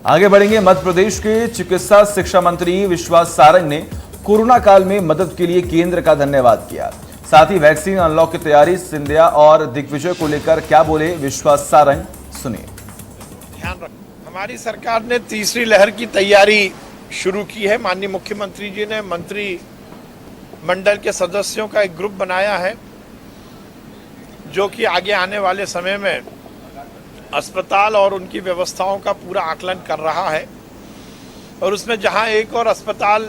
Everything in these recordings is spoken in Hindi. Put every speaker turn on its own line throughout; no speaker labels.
आगे बढ़ेंगे। मध्य प्रदेश के चिकित्सा शिक्षा मंत्री विश्वास सारंग ने कोरोना काल में मदद के लिए केंद्र का धन्यवाद किया। साथ ही वैक्सीन अनलॉक की तैयारी सिंधिया और दिग्विजय को लेकर क्या बोले विश्वास सारंग, सुनिए।
ध्यान रख, हमारी सरकार ने तीसरी लहर की तैयारी शुरू की है। माननीय मुख्यमंत्री जी ने मंत्री मंडल के सदस्यों का एक ग्रुप बनाया है जो कि आगे आने वाले समय में अस्पताल और उनकी व्यवस्थाओं का पूरा आकलन कर रहा है। और उसमें जहां एक और अस्पताल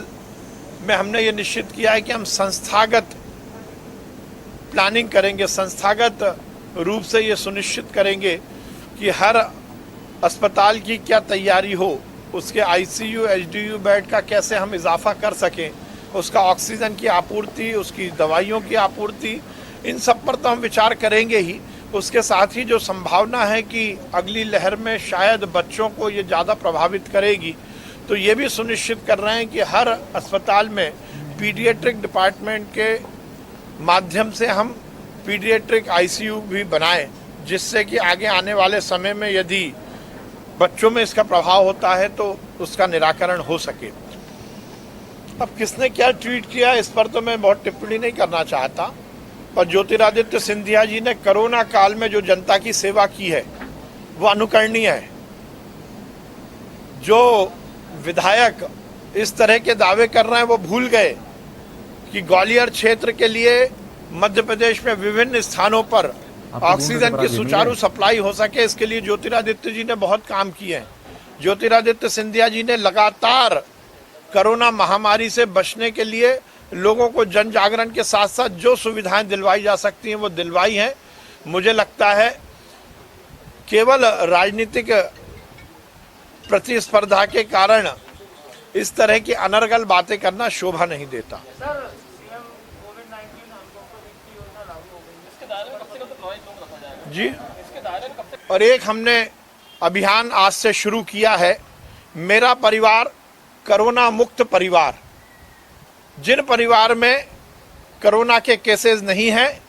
में हमने ये निश्चित किया है कि हम संस्थागत प्लानिंग करेंगे, संस्थागत रूप से ये सुनिश्चित करेंगे कि हर अस्पताल की क्या तैयारी हो, उसके आईसीयू एचडीयू बेड का कैसे हम इजाफा कर सकें, उसका ऑक्सीजन की आपूर्ति, उसकी दवाइयों की आपूर्ति, इन सब पर तो हम विचार करेंगे ही। उसके साथ ही जो संभावना है कि अगली लहर में शायद बच्चों को ये ज़्यादा प्रभावित करेगी, तो ये भी सुनिश्चित कर रहे हैं कि हर अस्पताल में पीडियाट्रिक डिपार्टमेंट के माध्यम से हम पीडियाट्रिक आईसीयू भी बनाएं, जिससे कि आगे आने वाले समय में यदि बच्चों में इसका प्रभाव होता है तो उसका निराकरण हो सके। अब किसने क्या ट्वीट किया इस पर तो मैं बहुत टिप्पणी नहीं करना चाहता, पर ज्योतिरादित्य सिंधिया जी ने कोरोना काल में जो जनता की सेवा की है वो अनुकरणीय है। जो विधायक इस तरह के दावे कर रहे हैं वो भूल गए कि ग्वालियर क्षेत्र के लिए मध्य प्रदेश में विभिन्न स्थानों पर ऑक्सीजन की सुचारू सप्लाई हो सके, इसके लिए ज्योतिरादित्य जी ने बहुत काम किए हैं। ज्योतिरादित्य सिंधिया जी ने लगातार कोरोना महामारी से बचने के लिए लोगों को जन जागरण के साथ साथ जो सुविधाएं दिलवाई जा सकती हैं वो दिलवाई हैं। मुझे लगता है केवल राजनीतिक प्रतिस्पर्धा के कारण इस तरह की अनर्गल बातें करना शोभा नहीं देता। जी, और एक हमने अभियान आज से शुरू किया है, मेरा परिवार कोरोना मुक्त परिवार। जिन परिवार में कोरोना के केसेस नहीं हैं,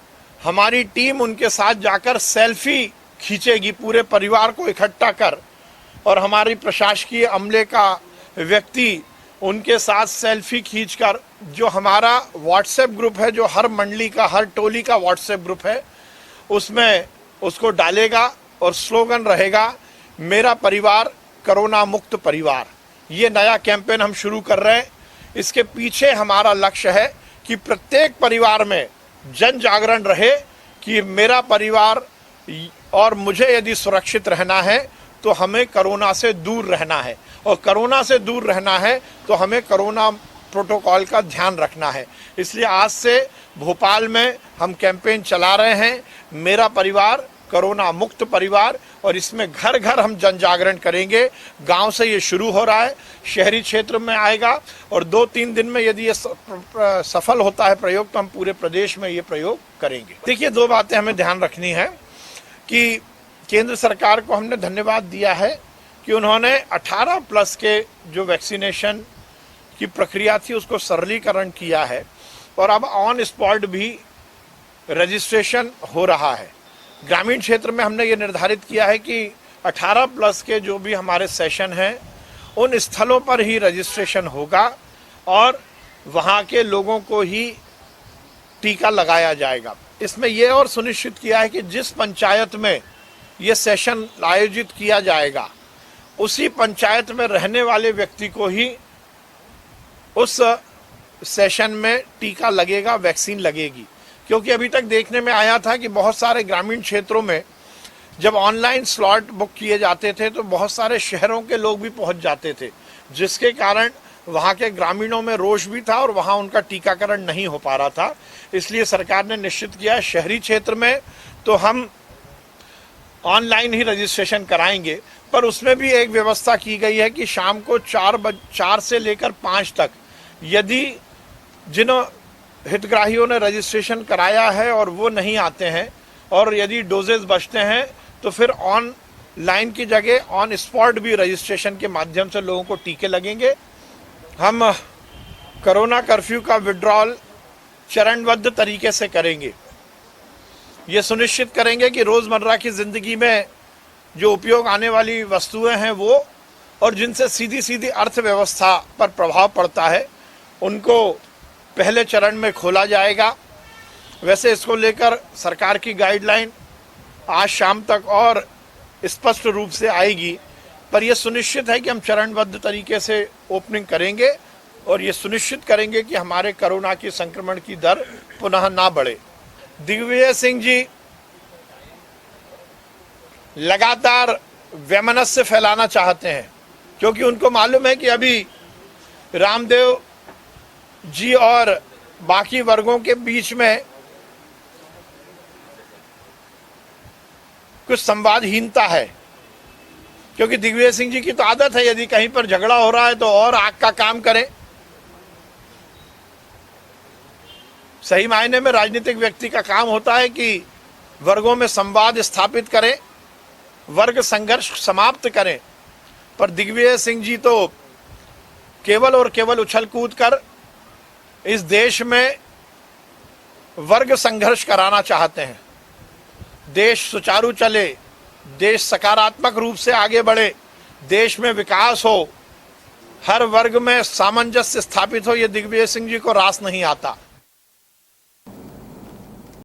हमारी टीम उनके साथ जाकर सेल्फी खींचेगी पूरे परिवार को इकट्ठा कर, और हमारी प्रशासकीय अमले का व्यक्ति उनके साथ सेल्फी खींचकर, जो हमारा व्हाट्सएप ग्रुप है, जो हर मंडली का, हर टोली का व्हाट्सएप ग्रुप है, उसमें उसको डालेगा और स्लोगन रहेगा, मेरा परिवार कोरोना मुक्त परिवार। ये नया कैंपेन हम शुरू कर रहे हैं। इसके पीछे हमारा लक्ष्य है कि प्रत्येक परिवार में जन जागरण रहे कि मेरा परिवार और मुझे यदि सुरक्षित रहना है तो हमें कोरोना से दूर रहना है, और कोरोना से दूर रहना है तो हमें कोरोना प्रोटोकॉल का ध्यान रखना है। इसलिए आज से भोपाल में हम कैंपेन चला रहे हैं, मेरा परिवार कोरोना मुक्त परिवार, और इसमें घर घर हम जन जागरण करेंगे। गांव से ये शुरू हो रहा है, शहरी क्षेत्र में आएगा, और 2-3 दिन में यदि ये सफल होता है प्रयोग तो हम पूरे प्रदेश में ये प्रयोग करेंगे। देखिए, 2 बातें हमें ध्यान रखनी है कि केंद्र सरकार को हमने धन्यवाद दिया है कि उन्होंने 18+ के जो वैक्सीनेशन की प्रक्रिया थी उसको सरलीकरण किया है, और अब ऑन स्पॉट भी रजिस्ट्रेशन हो रहा है। ग्रामीण क्षेत्र में हमने ये निर्धारित किया है कि 18+ के जो भी हमारे सेशन हैं उन स्थलों पर ही रजिस्ट्रेशन होगा और वहाँ के लोगों को ही टीका लगाया जाएगा। इसमें यह और सुनिश्चित किया है कि जिस पंचायत में ये सेशन आयोजित किया जाएगा उसी पंचायत में रहने वाले व्यक्ति को ही उस सेशन में टीका लगेगा, वैक्सीन लगेगी। क्योंकि अभी तक देखने में आया था कि बहुत सारे ग्रामीण क्षेत्रों में जब ऑनलाइन स्लॉट बुक किए जाते थे तो बहुत सारे शहरों के लोग भी पहुंच जाते थे, जिसके कारण वहां के ग्रामीणों में रोष भी था और वहां उनका टीकाकरण नहीं हो पा रहा था। इसलिए सरकार ने निश्चित किया शहरी क्षेत्र में तो हम ऑनलाइन ही रजिस्ट्रेशन कराएंगे, पर उसमें भी एक व्यवस्था की गई है कि शाम को 4 से लेकर 5 तक यदि जिन हितग्राहियों ने रजिस्ट्रेशन कराया है और वो नहीं आते हैं और यदि डोजेस बचते हैं तो फिर ऑनलाइन की जगह ऑन स्पॉट भी रजिस्ट्रेशन के माध्यम से लोगों को टीके लगेंगे। हम कोरोना कर्फ्यू का विड्रॉल चरणबद्ध तरीके से करेंगे। ये सुनिश्चित करेंगे कि रोज़मर्रा की ज़िंदगी में जो उपयोग आने वाली वस्तुएं हैं वो और जिनसे सीधी सीधी अर्थव्यवस्था पर प्रभाव पड़ता है उनको पहले चरण में खोला जाएगा। वैसे इसको लेकर सरकार की गाइडलाइन आज शाम तक और स्पष्ट रूप से आएगी, पर यह सुनिश्चित है कि हम चरणबद्ध तरीके से ओपनिंग करेंगे और ये सुनिश्चित करेंगे कि हमारे कोरोना की संक्रमण की दर पुनः ना बढ़े। दिग्विजय सिंह जी लगातार वैमनस्य फैलाना चाहते हैं, क्योंकि उनको मालूम है कि अभी रामदेव जी और बाकी वर्गों के बीच में कुछ संवादहीनता है, क्योंकि दिग्विजय सिंह जी की तो आदत है यदि कहीं पर झगड़ा हो रहा है तो और आग का काम करें। सही मायने में राजनीतिक व्यक्ति का काम होता है कि वर्गों में संवाद स्थापित करें, वर्ग संघर्ष समाप्त करें, पर दिग्विजय सिंह जी तो केवल और केवल उछल कूद कर इस देश में वर्ग संघर्ष कराना चाहते हैं। देश सुचारू चले, देश सकारात्मक रूप से आगे बढ़े, देश में विकास हो, हर वर्ग में सामंजस्य स्थापित हो, ये दिग्विजय सिंह जी को रास नहीं आता।